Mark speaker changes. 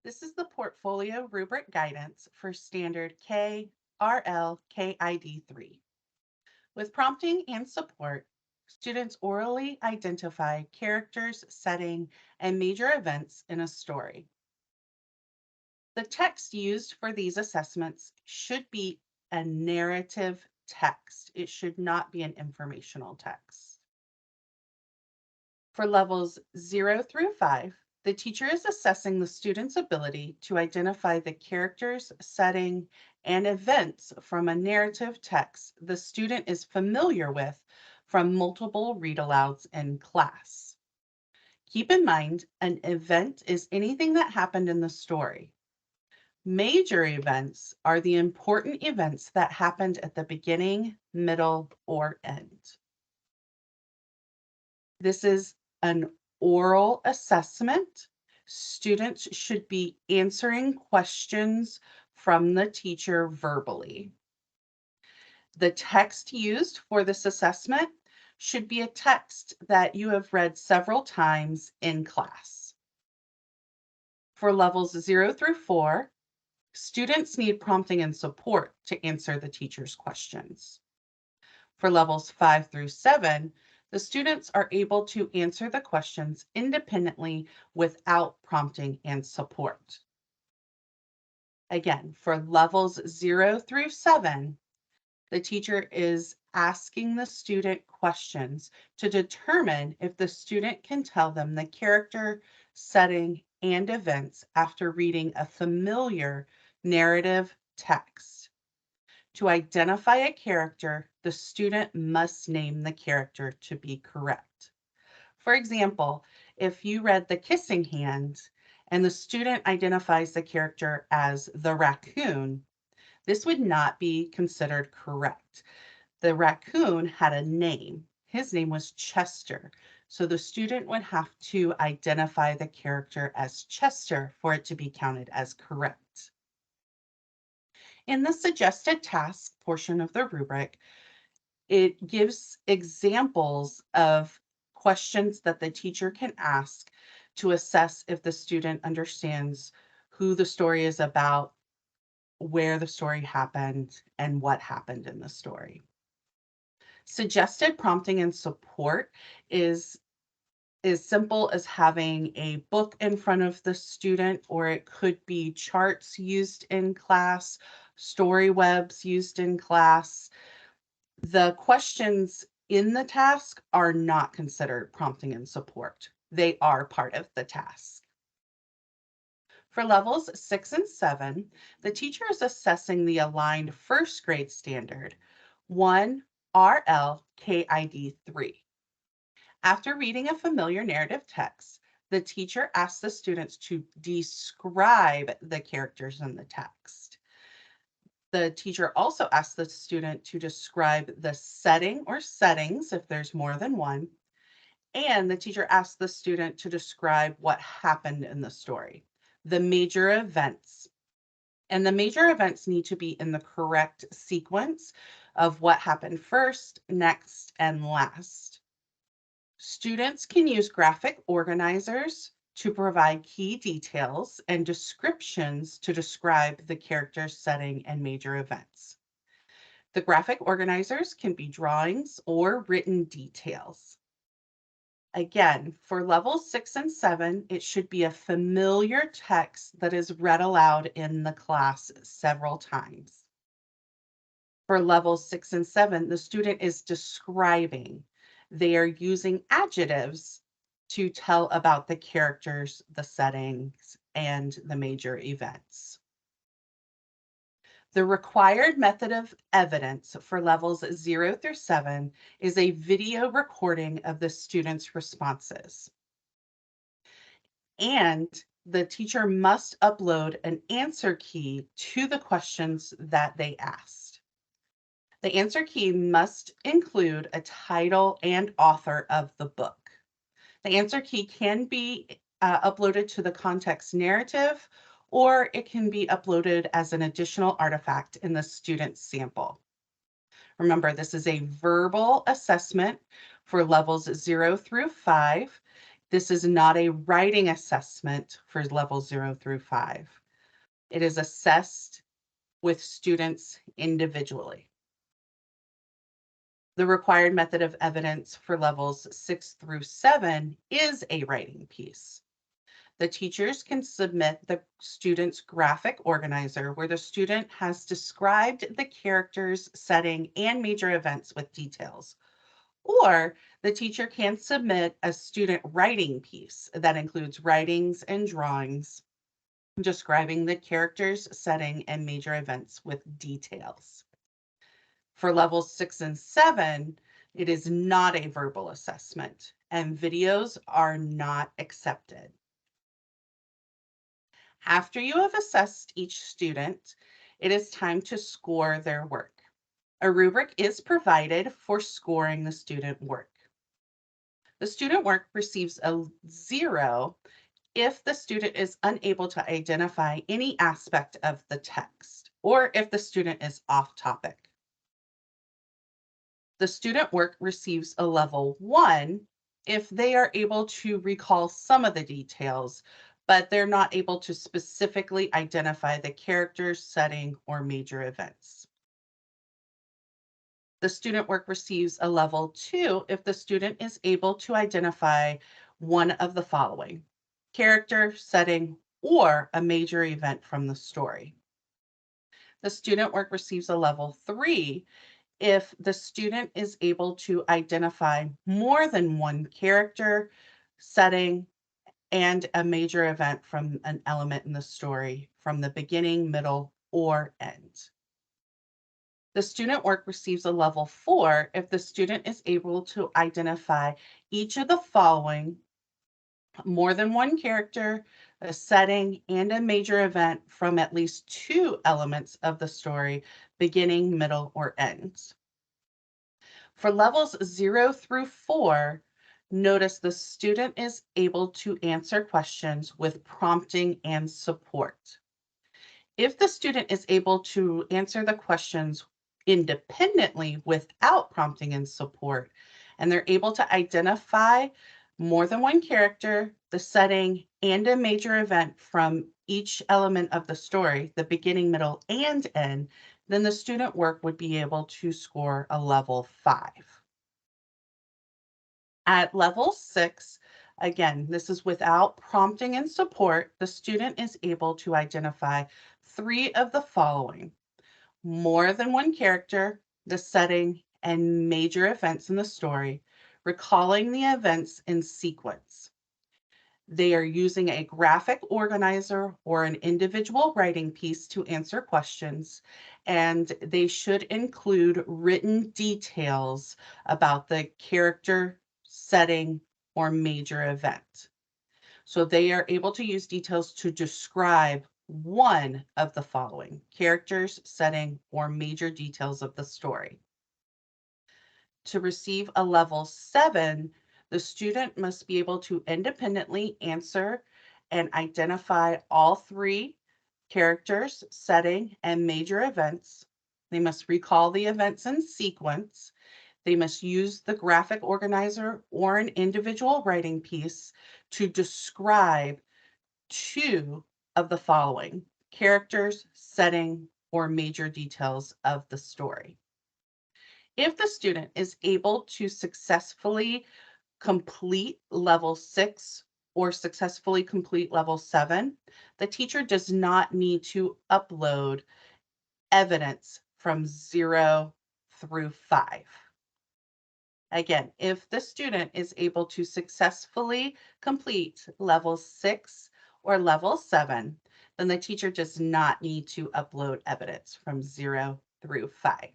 Speaker 1: This is the portfolio rubric guidance for standard K.RL.KID.3. With prompting and support, students orally identify characters, setting, and major events in a story. The text used for these assessments should be a narrative text. It should not be an informational text. For levels 0 through 5, the teacher is assessing the student's ability to identify the characters, setting, and events from a narrative text the student is familiar with from multiple read-alouds in class. Keep in mind, an event is anything that happened in the story. Major events are the important events that happened at the beginning, middle, or end. This is an oral assessment. Students should be answering questions from the teacher verbally. The text used for this assessment should be a text that you have read several times in class. For levels 0 through 4, students need prompting and support to answer the teacher's questions. For levels 5 through 7, the students are able to answer the questions independently without prompting and support. Again, for levels 0 through 7, the teacher is asking the student questions to determine if the student can tell them the character, setting, and events after reading a familiar narrative text. To identify a character, the student must name the character to be correct. For example, if you read The Kissing Hand and the student identifies the character as the raccoon, this would not be considered correct. The raccoon had a name. His name was Chester. So the student would have to identify the character as Chester for it to be counted as correct. In the suggested task portion of the rubric, it gives examples of questions that the teacher can ask to assess if the student understands who the story is about, where the story happened, and what happened in the story. Suggested prompting and support is as simple as having a book in front of the student, or it could be charts used in class, story webs used in class. The questions in the task are not considered prompting and support. They are part of the task. For levels 6 and 7, the teacher is assessing the aligned first grade standard 1 RL.KID.3. After reading a familiar narrative text, the teacher asks the students to describe the characters in the text. The teacher also asks the student to describe the setting or settings if there's more than one, and the teacher asks the student to describe what happened in the story, the major events. And the major events need to be in the correct sequence of what happened first, next, and last. Students can use graphic organizers to provide key details and descriptions to describe the character, setting, and major events. The graphic organizers can be drawings or written details. Again, for levels 6 and 7, it should be a familiar text that is read aloud in the class several times. For levels 6 and 7, the student is describing. They are using adjectives to tell about the characters, the settings, and the major events. The required method of evidence for levels 0 through 7 is a video recording of the student's responses. And the teacher must upload an answer key to the questions that they asked. The answer key must include a title and author of the book. The answer key can be uploaded to the context narrative, or it can be uploaded as an additional artifact in the student's sample. Remember, this is a verbal assessment for levels 0 through 5. This is not a writing assessment for level 0 through 5. It is assessed with students individually. The required method of evidence for levels 6 through 7 is a writing piece. The teachers can submit the student's graphic organizer where the student has described the characters, setting, and major events with details. Or the teacher can submit a student writing piece that includes writings and drawings describing the characters, setting, and major events with details. For levels 6 and 7, it is not a verbal assessment, and videos are not accepted. After you have assessed each student, it is time to score their work. A rubric is provided for scoring the student work. The student work receives a 0 if the student is unable to identify any aspect of the text or if the student is off topic. The student work receives a level 1 if they are able to recall some of the details, but they're not able to specifically identify the characters, setting, or major events. The student work receives a level 2 if the student is able to identify one of the following: character, setting, or a major event from the story. The student work receives a level 3 if the student is able to identify more than one character, setting, and a major event from an element in the story from the beginning, middle, or end. The student work receives a level 4 if the student is able to identify each of the following: more than one character, a setting, and a major event from at least 2 elements of the story, beginning, middle, or end. For levels 0 through 4, notice the student is able to answer questions with prompting and support. If the student is able to answer the questions independently without prompting and support, and they're able to identify more than one character, the setting, and a major event from each element of the story, the beginning, middle, and end, then the student work would be able to score a level 5. At level 6, again, this is without prompting and support, the student is able to identify 3 of the following: more than one character, the setting, and major events in the story, recalling the events in sequence. They are using a graphic organizer or an individual writing piece to answer questions, and they should include written details about the character, setting, or major event. So they are able to use details to describe one of the following: characters, setting, or major details of the story. To receive a level 7, the student must be able to independently answer and identify all 3: characters, setting, and major events. They must recall the events in sequence. They must use the graphic organizer or an individual writing piece to describe 2 of the following: characters, setting, or major details of the story. If the student is able to successfully complete level 6 or successfully complete level 7, the teacher does not need to upload evidence from 0 through 5. Again, if the student is able to successfully complete level 6 or level 7, then the teacher does not need to upload evidence from 0 through 5.